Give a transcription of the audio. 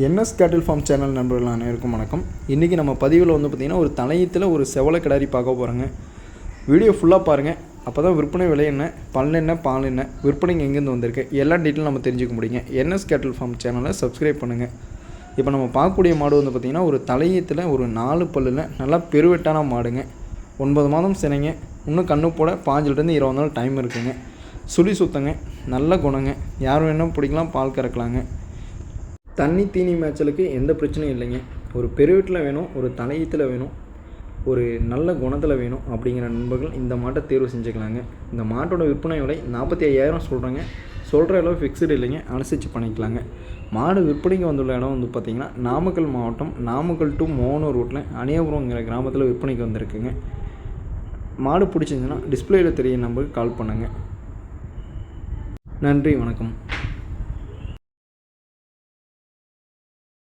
NS கேட்டில் form channel நண்பர்கள் அனைவருக்கும் வணக்கம். இன்றைக்கி நம்ம பதிவில் பார்த்திங்கன்னா ஒரு தலையத்தில் ஒரு செவலை கிடாரி பார்க்க போகிறோங்க. வீடியோ ஃபுல்லாக பாருங்கள். அப்போ தான் விற்பனை விலை என்ன, பல் என்ன, பால் என்ன, விற்பனைக்கு எங்கேருந்து வந்திருக்கு எல்லா டீட்டெயிலும் நம்ம தெரிஞ்சுக்க முடியுங்க. என்எஸ் கேட்டில் ஃபார்ம் சேனலை சப்ஸ்கிரைப் பண்ணுங்கள். இப்போ நம்ம பார்க்கக்கூடிய மாடு பார்த்திங்கன்னா ஒரு தலையத்தில் ஒரு 4 பல்லில் நல்லா பெருவெட்டான மாடுங்க. 9 மாதம் சினைங்க. இன்னும் கண்ணு போட 5லேருந்து 20 நாள் டைம் இருக்குங்க. சுழி சுத்தங்க, நல்ல குணங்க. யார் வேணும் பிடிக்கலாம், பால் கறக்கலாங்க. தண்ணி தீனி மேய்ச்சலுக்கு எந்த பிரச்சனையும் இல்லைங்க. ஒரு பெருவீட்டில் வேணும், ஒரு தலையத்தில் வேணும், ஒரு நல்ல குணத்தில் வேணும் அப்படிங்கிற நண்பர்கள் இந்த மாட்டை தேர்வு செஞ்சுக்கலாங்க. இந்த மாட்டோட விற்பனை விலை 45,000 சொல்கிறாங்க. சொல்கிற அளவு ஃபிக்ஸ்டு இல்லைங்க, அனுசரித்து பண்ணிக்கலாங்க. மாடு விற்பனைக்கு வந்துள்ள இடம் பார்த்திங்கன்னா நாமக்கல் மாவட்டம், நாமக்கல் டு மோகனூர் ரோட்டில் அணியாபுரங்கிற கிராமத்தில் விற்பனைக்கு வந்திருக்குங்க. மாடு பிடிச்சிருந்துன்னா டிஸ்பிளேயில் தெரிய நம்பருக்கு கால் பண்ணுங்கள். நன்றி, வணக்கம்.